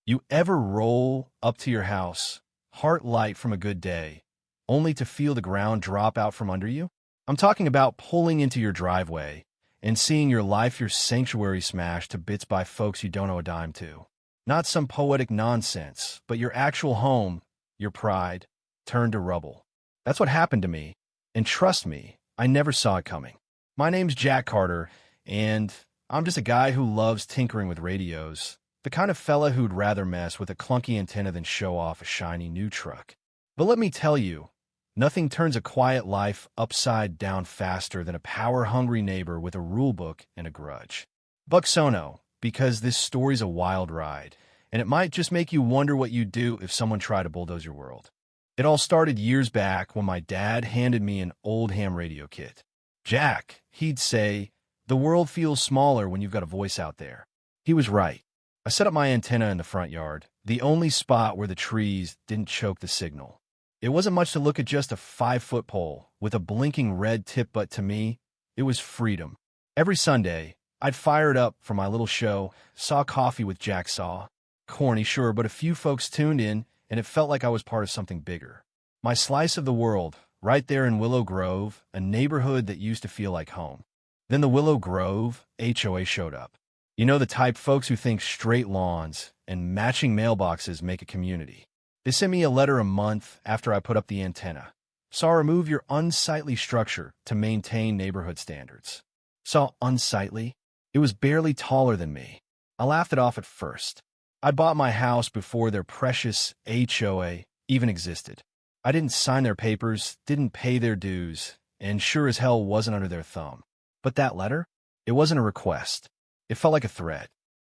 You ever roll up to your house, heart light from a good day, only to feel the ground drop out from under you? I'm talking about pulling into your driveway and seeing your sanctuary smashed to bits by folks you don't owe a dime to. Not some poetic nonsense, but your actual home, your pride, turned to rubble. That's what happened to me, and trust me, I never saw it coming. My name's Jack Carter, and I'm just a guy who loves tinkering with radios. The kind of fella who'd rather mess with a clunky antenna than show off a shiny new truck. But let me tell you, nothing turns a quiet life upside down faster than a power-hungry neighbor with a rulebook and a grudge. Bucksono, because this story's a wild ride, and it might just make you wonder what you'd do if someone tried to bulldoze your world. It all started years back when my dad handed me an old ham radio kit. Jack, he'd say, the world feels smaller when you've got a voice out there. He was right. I set up my antenna in the front yard, the only spot where the trees didn't choke the signal. It wasn't much to look at, just a 5-foot pole with a blinking red tip, but to me, it was freedom. Every Sunday, I'd fire it up for my little show, Saw Coffee with Jack Saw. Corny, sure, but a few folks tuned in, and it felt like I was part of something bigger. My slice of the world, right there in Willow Grove, a neighborhood that used to feel like home. Then the Willow Grove HOA showed up. You know, the type folks who think straight lawns and matching mailboxes make a community. They sent me a letter a month after I put up the antenna. Saw remove your unsightly structure to maintain neighborhood standards. Saw unsightly? It was barely taller than me. I laughed it off at first. I'd bought my house before their precious HOA even existed. I didn't sign their papers, didn't pay their dues, and sure as hell wasn't under their thumb. But that letter? It wasn't a request. It felt like a threat.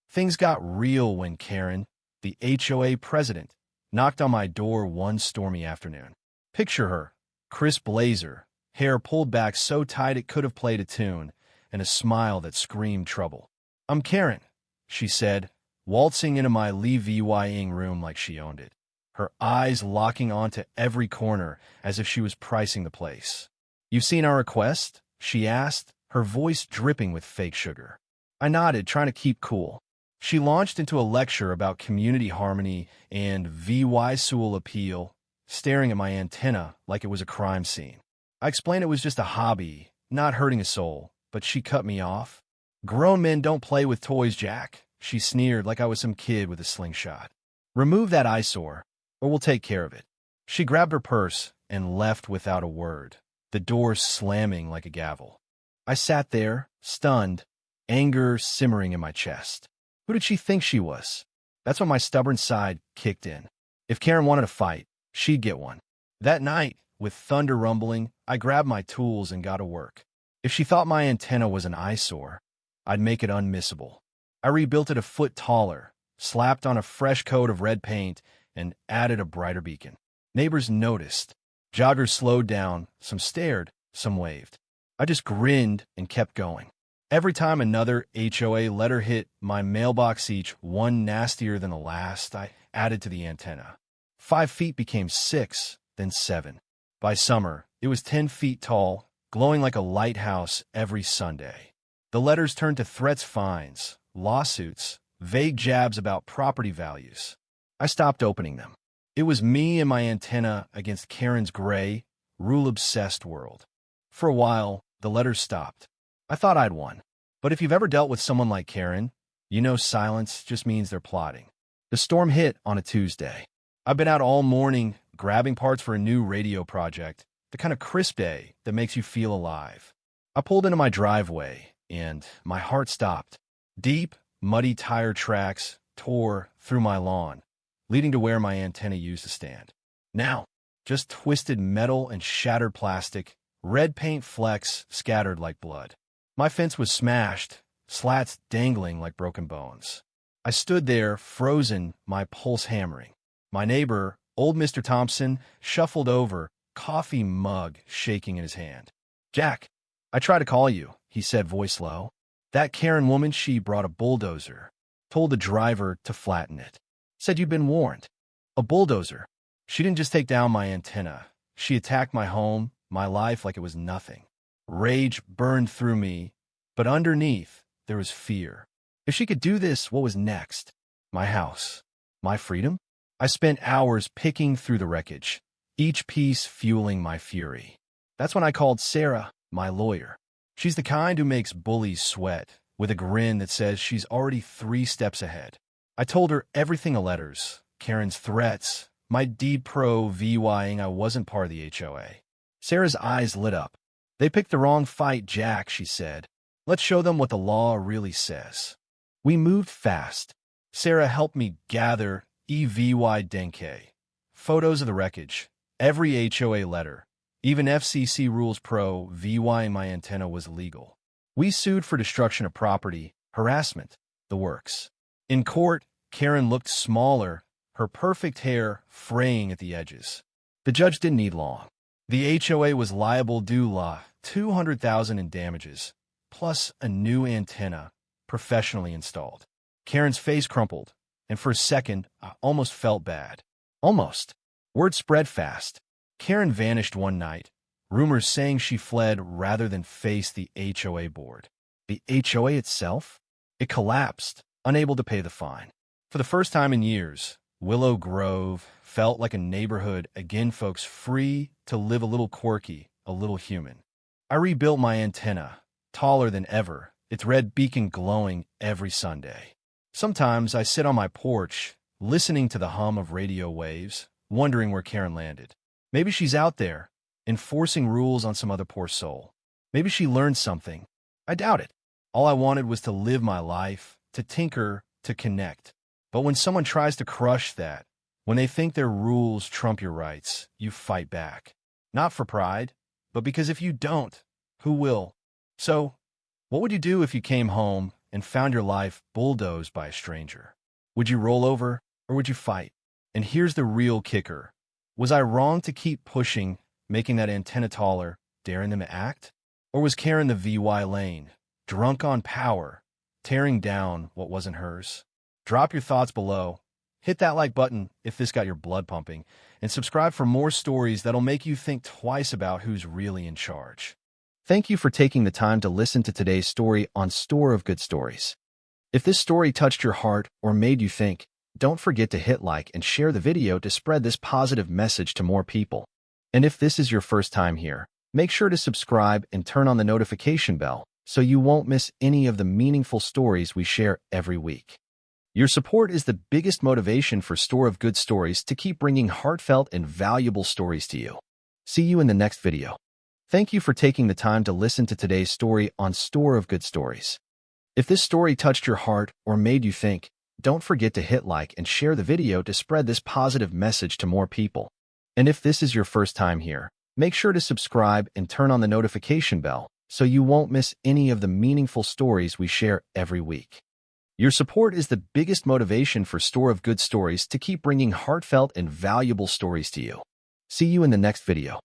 Things got real when Karen, the HOA president, knocked on my door one stormy afternoon. Picture her, crisp blazer, hair pulled back so tight it could have played a tune, and a smile that screamed trouble. "I'm Karen," she said, waltzing into my Lee-Vy-ing room like she owned it, her eyes locking onto every corner as if she was pricing the place. "You've seen our request?" she asked, her voice dripping with fake sugar. I nodded, trying to keep cool. She launched into a lecture about community harmony and visual appeal, staring at my antenna like it was a crime scene. I explained it was just a hobby, not hurting a soul, but she cut me off. "Grown men don't play with toys, Jack," she sneered like I was some kid with a slingshot. "Remove that eyesore, or we'll take care of it." She grabbed her purse and left without a word, the door slamming like a gavel. I sat there, stunned, anger simmering in my chest. Who did she think she was? That's when my stubborn side kicked in. If Karen wanted a fight, she'd get one. That night, with thunder rumbling, I grabbed my tools and got to work. If she thought my antenna was an eyesore, I'd make it unmissable. I rebuilt it a foot taller, slapped on a fresh coat of red paint, and added a brighter beacon. Neighbors noticed. Joggers slowed down, some stared, some waved. I just grinned and kept going. Every time another HOA letter hit my mailbox, each one nastier than the last, I added to the antenna. 5 feet became 6, then 7. By summer, it was 10 feet tall, glowing like a lighthouse every Sunday. The letters turned to threats, fines, lawsuits, vague jabs about property values. I stopped opening them. It was me and my antenna against Karen's gray, rule-obsessed world. For a while, the letters stopped. I thought I'd won. But if you've ever dealt with someone like Karen, you know silence just means they're plotting. The storm hit on a Tuesday. I've been out all morning grabbing parts for a new radio project, the kind of crisp day that makes you feel alive. I pulled into my driveway, and my heart stopped. Deep, muddy tire tracks tore through my lawn, leading to where my antenna used to stand. Now, just twisted metal and shattered plastic, red paint flecks scattered like blood. My fence was smashed, slats dangling like broken bones. I stood there, frozen, my pulse hammering. My neighbor, old Mr. Thompson, shuffled over, coffee mug shaking in his hand. "Jack, I tried to call you," he said, voice low. "That Karen woman, she brought a bulldozer. Told the driver to flatten it. Said you'd been warned." A bulldozer. She didn't just take down my antenna. She attacked my home, my life like it was nothing. Rage burned through me, but underneath, there was fear. If she could do this, what was next? My house. My freedom? I spent hours picking through the wreckage, each piece fueling my fury. That's when I called Sarah, my lawyer. She's the kind who makes bullies sweat, with a grin that says she's already 3 steps ahead. I told her everything in letters, Karen's threats, my deed pro VYing I wasn't part of the HOA. Sarah's eyes lit up. They picked the wrong fight, Jack, she said. Let's show them what the law really says. We moved fast. Sarah helped me gather EVY Denke, photos of the wreckage, every HOA letter, even FCC rules pro VYing my antenna was legal. We sued for destruction of property, harassment, the works. In court, Karen looked smaller, her perfect hair fraying at the edges. The judge didn't need long. The HOA was liable due law, $200,000 in damages, plus a new antenna, professionally installed. Karen's face crumpled, and for a second, I almost felt bad. Almost. Word spread fast. Karen vanished one night, rumors saying she fled rather than face the HOA board. The HOA itself? It collapsed, unable to pay the fine. For the first time in years, Willow Grove felt like a neighborhood again, folks free to live a little quirky, a little human. I rebuilt my antenna, taller than ever, its red beacon glowing every Sunday. Sometimes I sit on my porch, listening to the hum of radio waves, wondering where Karen landed. Maybe she's out there, enforcing rules on some other poor soul. Maybe she learned something. I doubt it. All I wanted was to live my life, to tinker, to connect. But when someone tries to crush that, when they think their rules trump your rights, you fight back. Not for pride, but because if you don't, who will? So, what would you do if you came home and found your life bulldozed by a stranger? Would you roll over, or would you fight? And here's the real kicker. Was I wrong to keep pushing, making that antenna taller, daring them to act? Or was Karen the VY lane, drunk on power, tearing down what wasn't hers? Drop your thoughts below. Hit that like button if this got your blood pumping, and subscribe for more stories that'll make you think twice about who's really in charge. Thank you for taking the time to listen to today's story on Store of Good Stories. If this story touched your heart or made you think, don't forget to hit like and share the video to spread this positive message to more people. And if this is your first time here, make sure to subscribe and turn on the notification bell so you won't miss any of the meaningful stories we share every week. Your support is the biggest motivation for Store of Good Stories to keep bringing heartfelt and valuable stories to you. See you in the next video. Thank you for taking the time to listen to today's story on Store of Good Stories. If this story touched your heart or made you think, don't forget to hit like and share the video to spread this positive message to more people. And if this is your first time here, make sure to subscribe and turn on the notification bell so you won't miss any of the meaningful stories we share every week. Your support is the biggest motivation for Store of Good Stories to keep bringing heartfelt and valuable stories to you. See you in the next video.